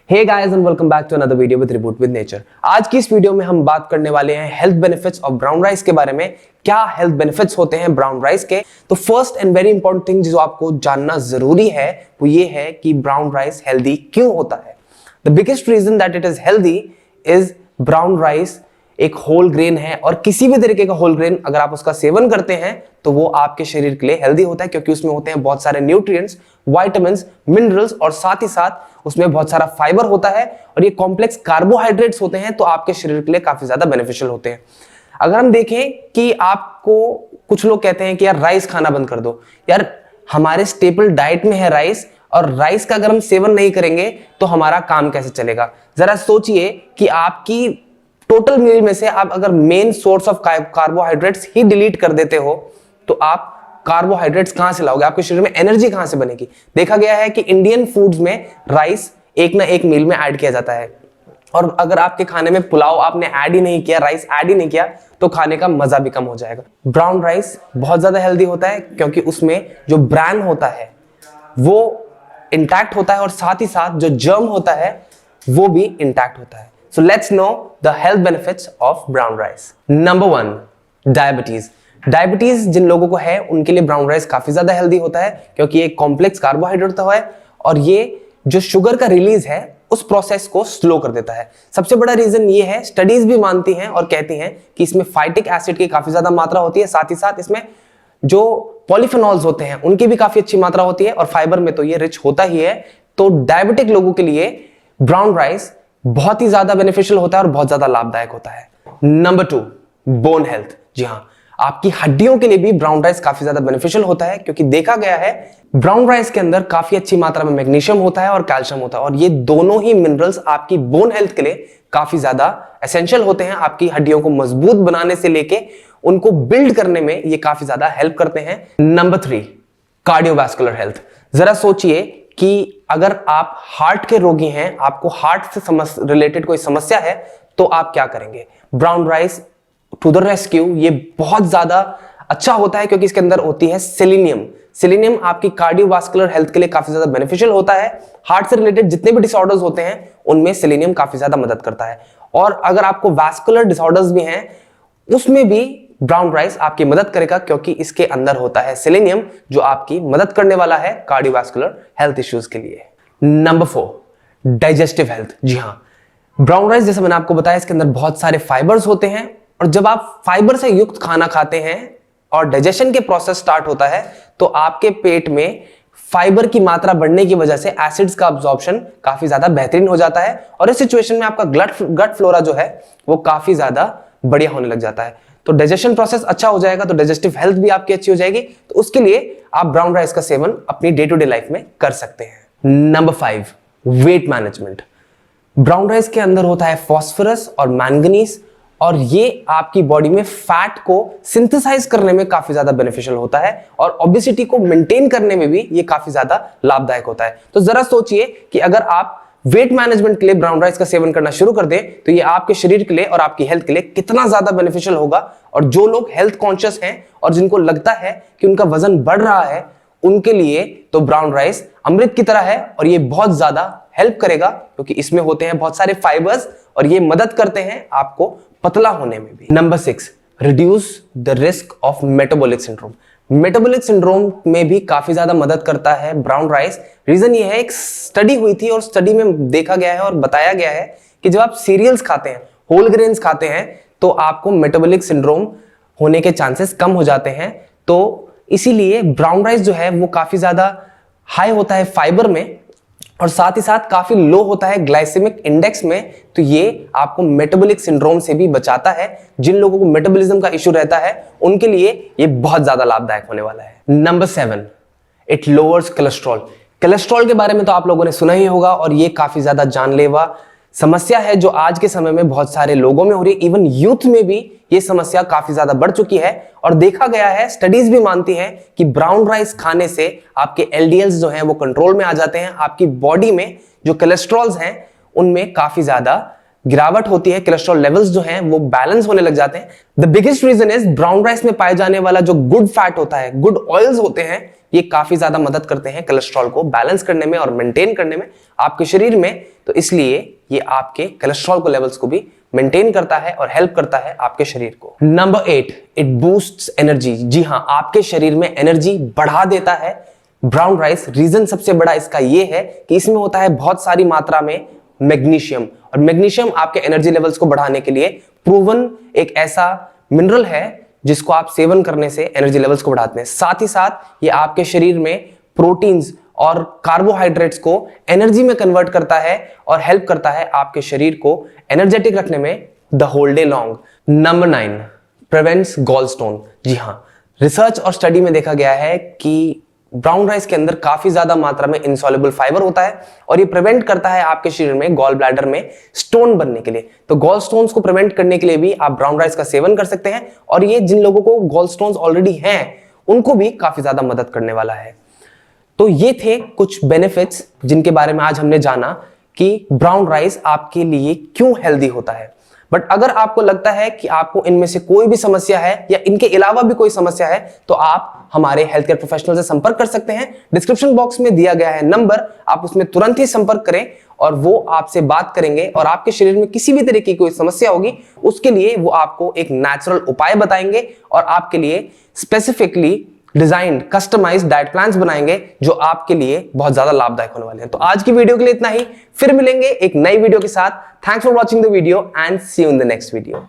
Hey guys and welcome back to another video with reboot with nature. आज की इस video में हम बात करने वाले हैं health benefits of brown rice के बारे में। क्या हेल्थ बेनिफिट्स होते हैं ब्राउन राइस के? तो first and very important thing जो आपको जानना जरूरी है वो ये है कि ब्राउन राइस हेल्दी क्यों होता है। The biggest reason that it is healthy is brown rice एक होल ग्रेन है, और किसी भी तरीके का होल ग्रेन अगर आप उसका सेवन करते हैं तो वो आपके शरीर के लिए हेल्दी होता है, क्योंकि उसमें होते हैं बहुत सारे न्यूट्रिएंट्स, विटामिन्स, मिनरल्स और साथ ही साथ उसमें बहुत सारा फाइबर होता है, और ये कॉम्प्लेक्स कार्बोहाइड्रेट्स होते हैं तो आपके शरीर के लिए काफी ज्यादा बेनिफिशियल होते हैं। अगर हम देखें कि आपको कुछ लोग कहते हैं कि यार राइस खाना बंद कर दो, यार हमारे स्टेपल डाइट में है राइस, और राइस का अगर हम सेवन नहीं करेंगे तो हमारा काम कैसे चलेगा। जरा सोचिए कि आपकी टोटल मील में से आप अगर main source of carbohydrates he delete कर देते हो तो आप कार्बोहाइड्रेट्स कहां से लाओगे, आपके शरीर में एनर्जी कहां से बनेगी। देखा गया है कि इंडियन फूड्स में राइस एक ना एक मील में ऐड किया जाता है, और अगर आपके खाने में पुलाव आपने ऐड ही नहीं किया, राइस ऐड ही नहीं किया, तो खाने का मजा भी कम हो जाएगा। ब्राउन राइस बहुत ज्यादा हेल्दी होता है क्योंकि उसमें जो ब्रैन होता है वो इंटैक्ट होता है, और साथ ही साथ जो जर्म होता है वो भी इंटैक्ट होता है। So let's know the health benefits of brown rice. Number 1, diabetes. Diabetes जिन लोगों को है उनके लिए ब्राउन राइस काफी ज्यादा हेल्दी होता है, क्योंकि ये कॉम्प्लेक्स कार्बोहाइड्रेट होता है और ये जो शुगर का रिलीज है उस प्रोसेस को स्लो कर देता है। सबसे बड़ा रीजन ये है, स्टडीज भी मानती हैं और कहती हैं कि इसमें फाइटिक एसिड की काफी ज्यादा मात्रा होती है, साथ ही साथ इसमें जो पॉलीफेनॉल्स होते हैं उनकी भी काफी अच्छी मात्रा होती है, और फाइबर में तो ये रिच होता ही है। तो डायबिटिक लोगों के लिए ब्राउन राइस बहुत ही ज्यादा बेनिफिशियल होता है और बहुत ज्यादा लाभदायक होता है। Number 2, bone health. जी हाँ, आपकी हड्डियों के लिए भी ब्राउन राइस काफी ज्यादा बेनिफिशियल होता है, क्योंकि देखा गया है ब्राउन राइस के अंदर काफी अच्छी मात्रा में मैग्नीशियम होता है और कैल्शियम होता है, और ये दोनों ही मिनरल्स आपकी बोन हेल्थ के लिए काफी ज्यादा एसेंशियल होते हैं। आपकी हड्डियों को मजबूत बनाने से लेके उनको बिल्ड करने में ये काफी ज्यादा हेल्प करते हैं। Number 3, cardiovascular health. जरा सोचिए कि अगर आप हार्ट के रोगी हैं, आपको हार्ट से रिलेटेड कोई समस्या है, तो आप क्या करेंगे? Brown rice to the rescue. ये बहुत ज्यादा अच्छा होता है क्योंकि इसके अंदर होती है सेलेनियम। सेलेनियम आपकी कार्डियोवैस्कुलर हेल्थ के लिए काफी ज्यादा बेनिफिशियल होता है। हार्ट से रिलेटेड जितने भी डिसऑर्डर्स होते हैं उनमें सेलेनियम काफी ज्यादा मदद करता है, और अगर आपको वैस्कुलर डिसऑर्डर्स भी हैं उसमें भी ब्राउन राइस आपकी मदद करेगा, क्योंकि इसके अंदर होता है सेलेनियम जो आपकी मदद करने वाला है कार्डियोवैस्कुलर हेल्थ इश्यूज के लिए। Number 4, digestive health. जी हाँ, ब्राउन राइस जैसे मैंने आपको बताया इसके अंदर बहुत सारे फाइबर्स होते हैं, और जब आप फाइबर से युक्त खाना खाते हैं और डाइजेशन के प्रोसेस स्टार्ट होता है तो आपके पेट में फाइबर की मात्रा बढ़ने की वजह से एसिड्स का अब्जॉर्प्शन काफी ज्यादा बेहतरीन हो जाता है, और इस सिचुएशन में आपका गट फ्लोरा जो है वो काफी ज्यादा बढ़िया होने लग जाता है। तो डाइजेशन प्रोसेस अच्छा हो जाएगा तो डाइजेस्टिव हेल्थ भी आपकी अच्छी हो जाएगी, तो उसके लिए आप ब्राउन राइस का सेवन अपनी डे टू डे लाइफ में कर सकते हैं। Number 5, weight management. Brown rice के अंदर होता है फास्फोरस और मैंगनीज, और ये आपकी बॉडी में फैट को सिंथेसाइज करने में काफी ज्यादा बेनिफिशियल होता है, और ओबेसिटी को मेंटेन करने में भी ये काफी ज्यादा लाभदायक होता है। तो जरा सोचिए कि अगर आप वेट मैनेजमेंट के लिए ब्राउन राइस का सेवन करना शुरू कर दें तो ये आपके शरीर के लिए और आपकी हेल्थ के लिए कितना ज्यादा बेनिफिशियल होगा। और जो लोग हेल्थ कॉन्शियस हैं और जिनको लगता है कि उनका वजन बढ़ रहा है, उनके लिए तो ब्राउन राइस अमृत की तरह है, और ये बहुत ज्यादा हेल्प करेगा क्योंकि इसमें होते हैं बहुत सारे फाइबर्स और ये मदद करते हैं आपको पतला होने में भी। Number 6, reduce the risk of metabolic syndrome. Metabolic syndrome में भी काफी ज्यादा मदद करता है ब्राउन राइस। रीजन ये है, एक स्टडी हुई थी और स्टडी में देखा गया है और बताया गया है कि जब आप सीरियल्स खाते हैं, होल ग्रेन्स खाते हैं, तो आपको मेटाबॉलिक सिंड्रोम होने के चांसेस कम हो जाते हैं। तो इसीलिए ब्राउन राइस जो है वो काफी ज्यादा हाई होता है फाइबर में, और साथ ही साथ काफी लो होता है ग्लाइसेमिक इंडेक्स में, तो ये आपको मेटाबॉलिक सिंड्रोम से भी बचाता है। जिन लोगों को मेटाबॉलिज्म का इश्यू रहता है उनके लिए ये बहुत ज्यादा लाभदायक होने वाला है। Number 7, it lowers cholesterol. Cholesterol के बारे में तो आप लोगों ने सुना ही होगा, और ये काफी ज्यादा जानलेवा समस्या है जो आज के समय में बहुत सारे लोगों में हो रही है। इवन यूथ में भी ये समस्या काफी ज्यादा बढ़ चुकी है, और देखा गया है, स्टडीज भी मानती हैं कि ब्राउन राइस खाने से आपके एलडीएल्स जो हैं वो कंट्रोल में आ जाते हैं। आपकी बॉडी में जो कोलेस्ट्रॉल्स हैं उनमें काफी ज्यादा गिरावट होती है, कोलेस्ट्रॉल लेवल्स जो हैं वो बैलेंस होने लग जाते हैं। The biggest reason is brown rice में पाए जाने वाला जो गुड फैट होता है, गुड ऑयल्स होते हैं, ये काफी ज्यादा मदद करते हैं कोलेस्ट्रॉल को बैलेंस करने में और मेंटेन करने में आपके शरीर में। तो इसलिए ये आपके कोलेस्ट्रॉल को लेवल्स को भी मेंटेन करता है और हेल्प करता है आपके शरीर को। Number 8, it boosts energy. जी हाँ, आपके शरीर में एनर्जी बढ़ा देता है ब्राउन राइस। रीजन सबसे बड़ा इसका ये है कि इसमें होता है बहुत सारी मात्रा में मैग्नीशियम, और मैग्नीशियम आपके एनर्जी लेवल्स को बढ़ाने के लिए प्रूवन एक ऐसा मिनरल है जिसको आप सेवन करने से एनर्जी लेवल्स को बढ़ाते हैं। साथ ही साथ ये आपके शरीर में प्रोटीन्स और कार्बोहाइड्रेट्स को एनर्जी में कन्वर्ट करता है और हेल्प करता है आपके शरीर को एनर्जेटिक रखने में the whole day long. Number 9, prevents gallstone. जी हाँ, रिसर्च और स्टडी में देखा गया है कि ब्राउन राइस के अंदर काफी ज्यादा मात्रा में इनसॉल्युबल फाइबर होता है और ये प्रिवेंट करता है आपके शरीर में गॉल ब्लैडर में स्टोन बनने के लिए। तो गॉल स्टोन्स को प्रिवेंट करने के लिए भी आप ब्राउन राइस का सेवन कर सकते हैं, और ये जिन लोगों को गॉल स्टोन्स ऑलरेडी हैं उनको भी काफी ज्यादा मदद करने वाला है। तो ये थे कुछ बेनिफिट्स जिनके बारे में आज हमने जाना कि ब्राउन राइस आपके लिए क्यों हेल्दी होता है। बट अगर आपको लगता है कि आपको इनमें से कोई भी समस्या है या इनके अलावा भी कोई समस्या है तो आप हमारे हेल्थ केयर प्रोफेशनल से संपर्क कर सकते हैं। डिस्क्रिप्शन बॉक्स में दिया गया है नंबर, आप उसमें तुरंत ही संपर्क करें और वो आपसे बात करेंगे, और आपके शरीर में किसी भी तरह की कोई समस्या होगी उसके लिए वो आपको एक नेचुरल उपाय बताएंगे और आपके लिए specifically designed customized diet plans बनाएंगे जो आपके लिए बहुत ज्यादा लाभदायक होने वाले हैं। तो आज की वीडियो के लिए इतना ही, फिर मिलेंगे एक नई वीडियो के साथ। Thanks for watching the video and see you in the next video.